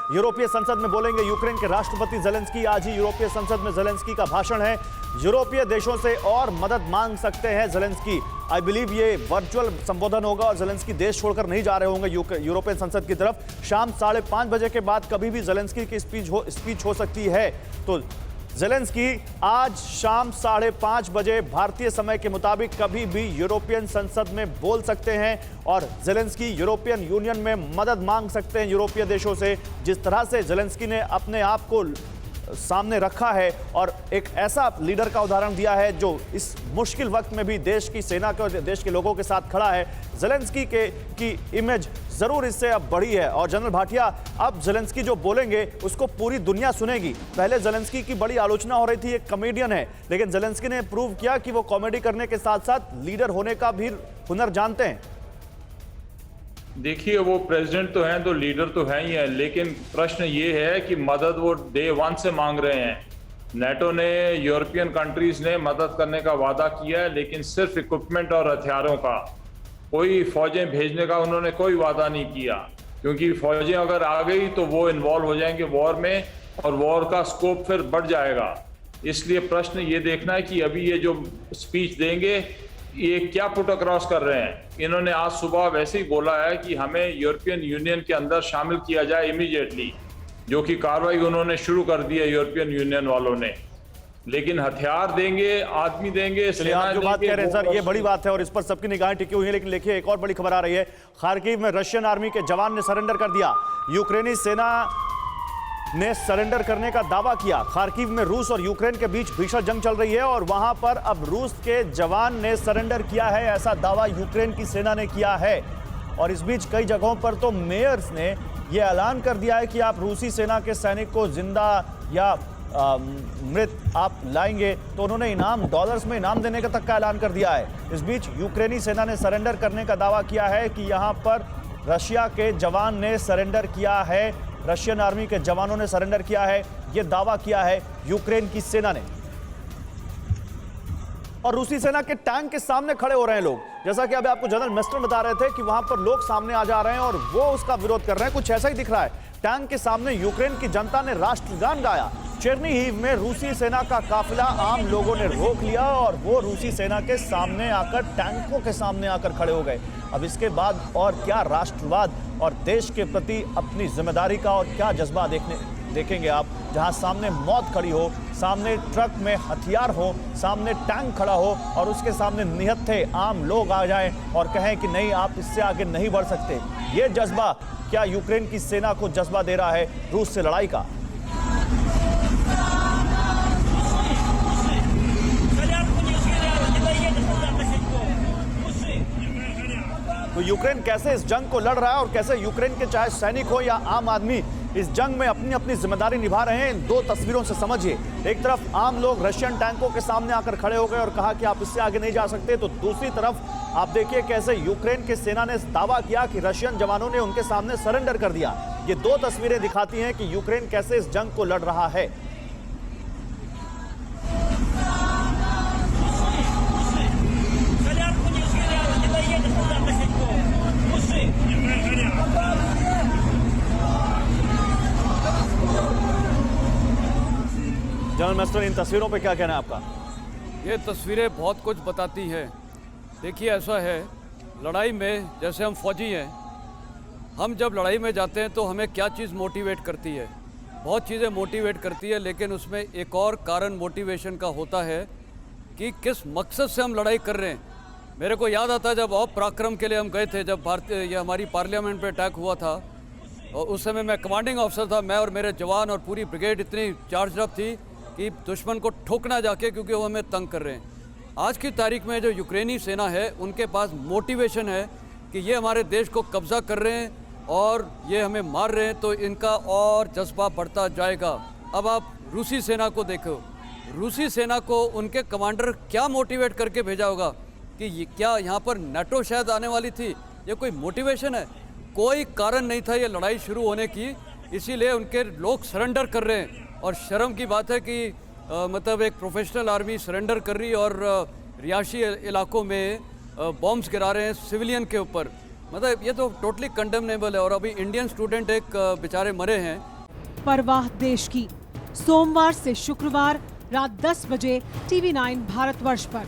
यूरोपीय संसद में बोलेंगे यूक्रेन के राष्ट्रपति जेलेंस्की। आज ही यूरोपीय संसद में जेलेंस्की का भाषण है। यूरोपीय देशों से और मदद मांग सकते हैं जेलेंस्की। आई बिलीव ये वर्चुअल संबोधन होगा और जेलेंस्की देश छोड़कर नहीं जा रहे होंगे यूरोपियन संसद की तरफ। शाम 5:30 बजे के बाद कभी भी जेलेंस्की की स्पीच हो सकती है। तो जेलेंस्की आज शाम 5:30 बजे भारतीय समय के मुताबिक कभी भी यूरोपियन संसद में बोल सकते हैं और जेलेंस्की यूरोपियन यूनियन में मदद मांग सकते हैं यूरोपीय देशों से। जिस तरह से जेलेंस्की ने अपने आप को सामने रखा है और एक ऐसा लीडर का उदाहरण दिया है जो इस मुश्किल वक्त में भी देश की सेना के और देश के लोगों के साथ खड़ा है। जेलेंस्की की इमेज जरूर इससे अब बढ़ी है। और जनरल भाटिया, अब जेलेंस्की जो बोलेंगे उसको पूरी दुनिया सुनेगी। पहले जेलेंस्की की बड़ी आलोचना हो रही थी, एक कॉमेडियन है, लेकिन जेलेंस्की ने प्रूव किया कि वो कॉमेडी करने के साथ साथ लीडर होने का भी हुनर जानते हैं। देखिए, वो प्रेसिडेंट तो हैं, तो लीडर तो है ही है, लेकिन प्रश्न ये है कि मदद वो डे 1 से मांग रहे हैं। नेटो ने, यूरोपियन कंट्रीज ने मदद करने का वादा किया है, लेकिन सिर्फ इक्विपमेंट और हथियारों का, कोई फौजें भेजने का उन्होंने कोई वादा नहीं किया, क्योंकि फौजें अगर आ गई तो वो इन्वॉल्व हो जाएंगे वॉर में और वॉर का स्कोप फिर बढ़ जाएगा। इसलिए प्रश्न ये देखना है कि अभी ये जो स्पीच देंगे ये क्या पुट अक्रॉस कर रहे हैं। इन्होंने आज सुबह वैसे ही बोला है कि हमें यूरोपियन यूनियन के अंदर शामिल किया जाए इमीडिएटली, जो कि कार्रवाई उन्होंने शुरू कर दी है यूरोपियन यूनियन वालों ने। लेकिन हथियार देंगे, आदमी देंगे, आप जो बात कह रहे हैं सर, ये बड़ी बात है और इस पर सबकी निगाहें टिकी हुई है। लेकिन देखिए, एक और बड़ी खबर आ रही है। खार्किव में रशियन आर्मी के जवान ने सरेंडर कर दिया। यूक्रेनी सेना ने सरेंडर करने का दावा किया। खार्किव में रूस और यूक्रेन के बीच भीषण जंग चल रही है और वहां पर अब रूस के जवान ने सरेंडर किया है, ऐसा दावा यूक्रेन की सेना ने किया है। और इस बीच कई जगहों पर तो मेयर्स ने यह ऐलान कर दिया है कि आप रूसी सेना के सैनिक को जिंदा या मृत आप लाएंगे तो उन्होंने डॉलर्स में इनाम देने का तक का ऐलान कर दिया है। इस बीच यूक्रेनी सेना ने सरेंडर करने का दावा किया है कि यहां पर रशिया के जवान ने सरेंडर किया है, रशियन आर्मी के जवानों ने सरेंडर किया है, यह दावा किया है यूक्रेन की सेना ने। और रूसी सेना के टैंक के सामने खड़े हो रहे हैं लोग, जैसा कि अभी आपको जनरल मेस्टर बता रहे थे कि वहां पर लोग सामने आ जा रहे हैं और वो उसका विरोध कर रहे हैं। कुछ ऐसा ही दिख रहा है। टैंक के सामने यूक्रेन की जनता ने राष्ट्रगान गाया। चेरनीहिव में रूसी सेना का काफिला आम लोगों ने रोक लिया और वो रूसी सेना के सामने आकर, टैंकों के सामने आकर खड़े हो गए। अब इसके बाद और क्या राष्ट्रवाद और देश के प्रति अपनी जिम्मेदारी का और क्या जज्बा देखेंगे आप, जहां सामने मौत खड़ी हो, सामने ट्रक में हथियार हो, सामने टैंक खड़ा हो और उसके सामने निहत्थे आम लोग आ जाएं और कहें कि नहीं, आप इससे आगे नहीं बढ़ सकते। ये जज्बा क्या यूक्रेन की सेना को जज्बा दे रहा है रूस से लड़ाई का? तो यूक्रेन कैसे इस जंग को लड़ रहा है और कैसे यूक्रेन के चाहे सैनिक हो या आम आदमी इस जंग में अपनी अपनी जिम्मेदारी निभा रहे हैं, इन दो तस्वीरों से समझिए। एक तरफ आम लोग रशियन टैंकों के सामने आकर खड़े हो गए और कहा कि आप इससे आगे नहीं जा सकते, तो दूसरी तरफ आप देखिए कैसे यूक्रेन के सेना ने दावा किया कि रशियन जवानों ने उनके सामने सरेंडर कर दिया। ये दो तस्वीरें दिखाती हैं कि यूक्रेन कैसे इस जंग को लड़ रहा है। जनरल मेस्टर, इन तस्वीरों पे क्या कहना है आपका? ये तस्वीरें बहुत कुछ बताती हैं। देखिए, ऐसा है, लड़ाई में जैसे हम फौजी हैं, हम जब लड़ाई में जाते हैं तो हमें क्या चीज़ मोटिवेट करती है? बहुत चीज़ें मोटिवेट करती है, लेकिन उसमें एक और कारण मोटिवेशन का होता है कि किस मकसद से हम लड़ाई कर रहे हैं। मेरे को याद आता है जब और पराक्रम के लिए हम गए थे, जब ये हमारी पार्लियामेंट पे अटैक हुआ था और उस समय मैं कमांडिंग ऑफिसर था। मैं और मेरे जवान और पूरी ब्रिगेड इतनी चार्ज अप थी कि दुश्मन को ठोकना जाके, क्योंकि वो हमें तंग कर रहे हैं। आज की तारीख में जो यूक्रेनी सेना है, उनके पास मोटिवेशन है कि ये हमारे देश को कब्जा कर रहे हैं और ये हमें मार रहे हैं, तो इनका और जज्बा बढ़ता जाएगा। अब आप रूसी सेना को देखो, रूसी सेना को उनके कमांडर क्या मोटिवेट करके भेजा होगा कि क्या यहाँ पर नेटो शायद आने वाली थी? ये कोई मोटिवेशन है? कोई कारण नहीं था ये लड़ाई शुरू होने की, इसीलिए उनके लोग सरेंडर कर रहे हैं। और शर्म की बात है कि मतलब एक प्रोफेशनल आर्मी सरेंडर कर रही और रिहायशी इलाकों में बॉम्ब्स गिरा रहे हैं सिविलियन के ऊपर। मतलब ये तो टोटली कंडेमनेबल है। और अभी इंडियन स्टूडेंट एक बेचारे मरे हैं, परवाह देश की। सोमवार से शुक्रवार रात 10 बजे TV9 भारतवर्ष पर।